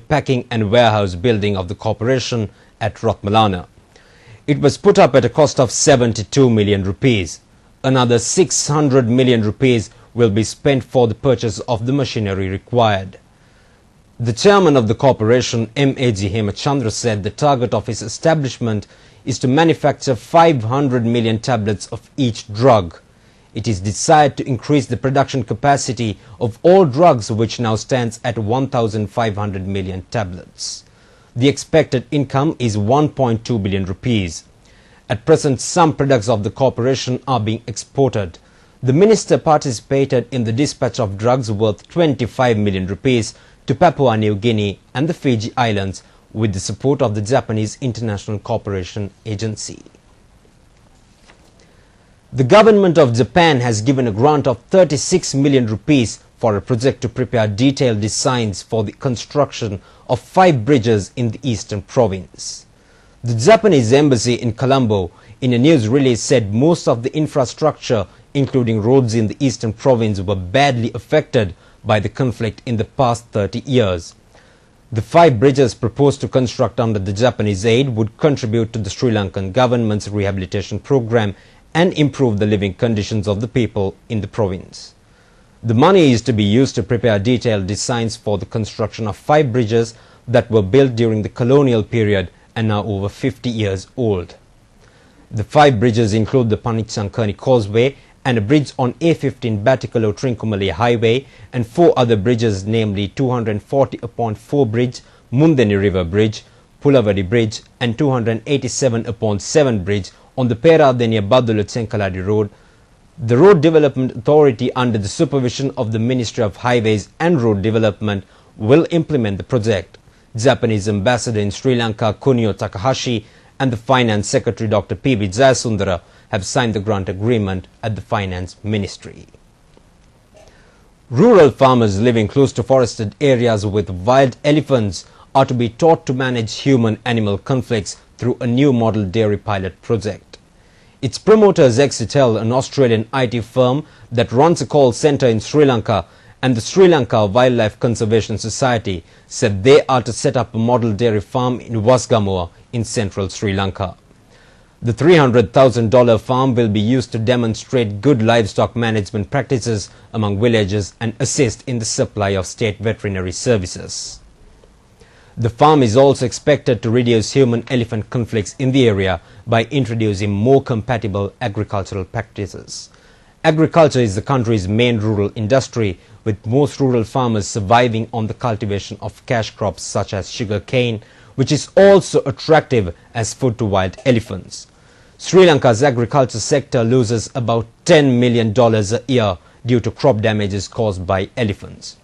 packing and warehouse building of the corporation at Ratmalana. It was put up at a cost of 72 million rupees. Another 600 million rupees will be spent for the purchase of the machinery required. The chairman of the corporation, M.A.G. Hemachandra, said the target of his establishment is to manufacture 500 million tablets of each drug. It is desired to increase the production capacity of all drugs, which now stands at 1,500 million tablets. The expected income is 1.2 billion rupees. At present, some products of the corporation are being exported. The minister participated in the dispatch of drugs worth 25 million rupees to Papua New Guinea and the Fiji Islands with the support of the Japanese International Cooperation Agency. The government of Japan has given a grant of 36 million rupees for a project to prepare detailed designs for the construction of 5 bridges in the eastern province. The Japanese embassy in Colombo, in a news release, said most of the infrastructure, including roads in the eastern province, were badly affected by the conflict in the past 30 years. The 5 bridges proposed to construct under the Japanese aid would contribute to the Sri Lankan government's rehabilitation program and improve the living conditions of the people in the province. The money is to be used to prepare detailed designs for the construction of 5 bridges that were built during the colonial period and are over 50 years old. The 5 bridges include the Panichankerni Causeway and a bridge on A15 Batikalo-Trincomalee Highway and 4 other bridges, namely 240-4 Bridge, Mundeni River Bridge, Pulavadi Bridge and 287-7 Bridge on the Peradenia-Badulu-Chenkaladi Road. The Road Development Authority, under the supervision of the Ministry of Highways and Road Development, will implement the project. Japanese Ambassador in Sri Lanka, Kunio Takahashi, and the Finance Secretary, Dr. P.B. Jayasundara, have signed the grant agreement at the Finance Ministry. Rural farmers living close to forested areas with wild elephants are to be taught to manage human-animal conflicts through a new model dairy pilot project. Its promoters, Exitel, an Australian IT firm that runs a call center in Sri Lanka, and the Sri Lanka Wildlife Conservation Society, said they are to set up a model dairy farm in Wasgamoa in central Sri Lanka. The $300,000 farm will be used to demonstrate good livestock management practices among villagers and assist in the supply of state veterinary services. The farm is also expected to reduce human-elephant conflicts in the area by introducing more compatible agricultural practices. Agriculture is the country's main rural industry, with most rural farmers surviving on the cultivation of cash crops such as sugar cane, which is also attractive as food to wild elephants. Sri Lanka's agriculture sector loses about $10 million a year due to crop damages caused by elephants.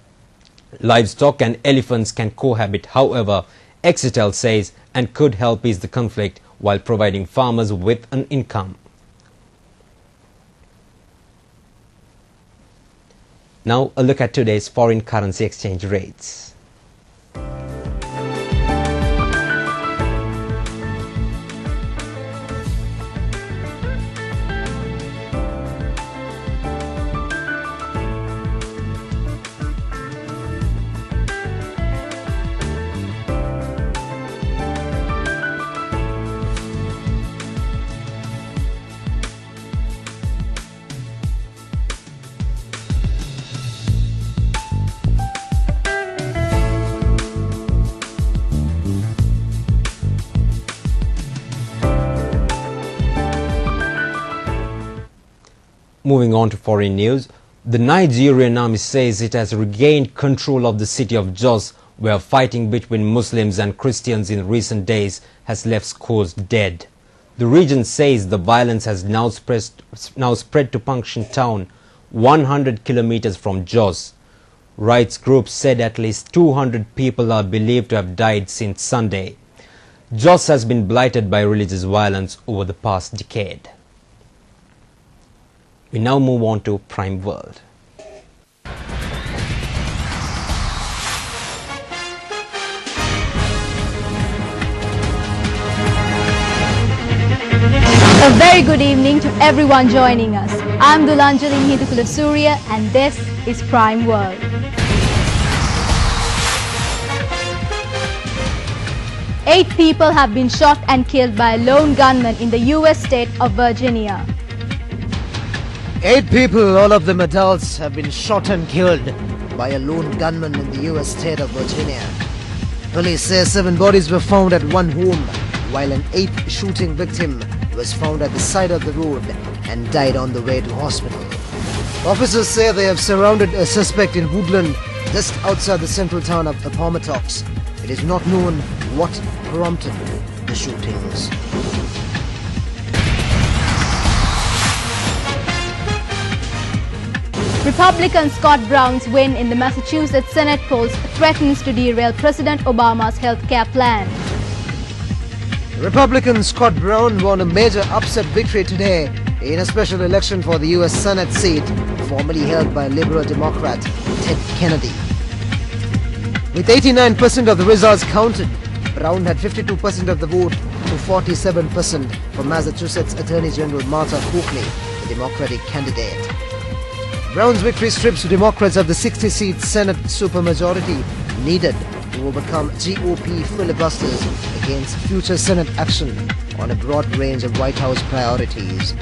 Livestock and elephants can cohabit, however, Exitel says, and could help ease the conflict while providing farmers with an income. Now a look at today's foreign currency exchange rates. Moving on to foreign news, the Nigerian army says it has regained control of the city of Jos, where fighting between Muslims and Christians in recent days has left scores dead. The region says the violence has now spread to Pangshin town, 100 kilometers from Jos. Rights groups said at least 200 people are believed to have died since Sunday. Jos has been blighted by religious violence over the past decade. We now move on to Prime World. A very good evening to everyone joining us. I'm Dulanjali Hindukul of Surya and this is Prime World. 8 people have been shot and killed by a lone gunman in the US state of Virginia. 8 people, all of them adults, have been shot and killed by a lone gunman in the US state of Virginia. Police say 7 bodies were found at one home, while an 8th shooting victim was found at the side of the road and died on the way to hospital. Officers say they have surrounded a suspect in Woodland, just outside the central town of Appomattox. It is not known what prompted the shootings. Republican Scott Brown's win in the Massachusetts Senate polls threatens to derail President Obama's health care plan. Republican Scott Brown won a major upset victory today in a special election for the US Senate seat formerly held by Liberal Democrat Ted Kennedy. With 89% of the results counted, Brown had 52% of the vote to 47% for Massachusetts Attorney General Martha Coakley, the Democratic candidate. Brown's victory strips Democrats of the 60-seat Senate supermajority needed to overcome GOP filibusters against future Senate action on a broad range of White House priorities.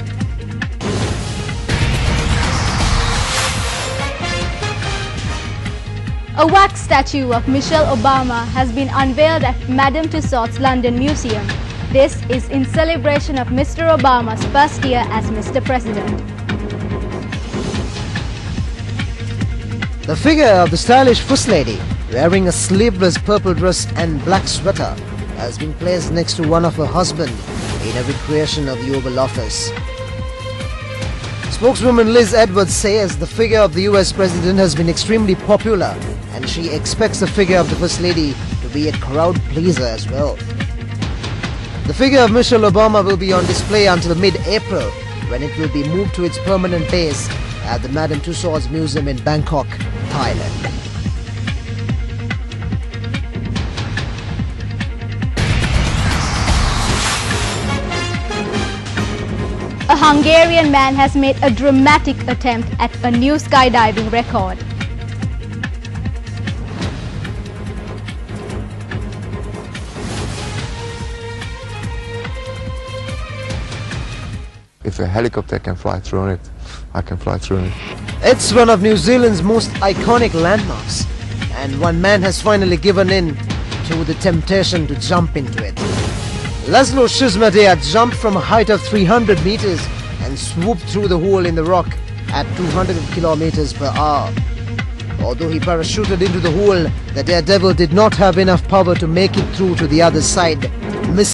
A wax statue of Michelle Obama has been unveiled at Madame Tussauds London Museum. This is in celebration of Mr. Obama's first year as Mr. President. The figure of the stylish First Lady, wearing a sleeveless purple dress and black sweater, has been placed next to one of her husband in a recreation of the Oval Office. Spokeswoman Liz Edwards says the figure of the US President has been extremely popular and she expects the figure of the First Lady to be a crowd pleaser as well. The figure of Michelle Obama will be on display until mid-April, when it will be moved to its permanent base at the Madame Tussauds Museum in Bangkok, Thailand. A Hungarian man has made a dramatic attempt at a new skydiving record. If a helicopter can fly through it, I can fly through it. It's one of New Zealand's most iconic landmarks, and one man has finally given in to the temptation to jump into it. Laszlo Szyszmadea jumped from a height of 300 meters and swooped through the hole in the rock at 200 kilometers per hour. Although he parachuted into the hole, the daredevil did not have enough power to make it through to the other side, missing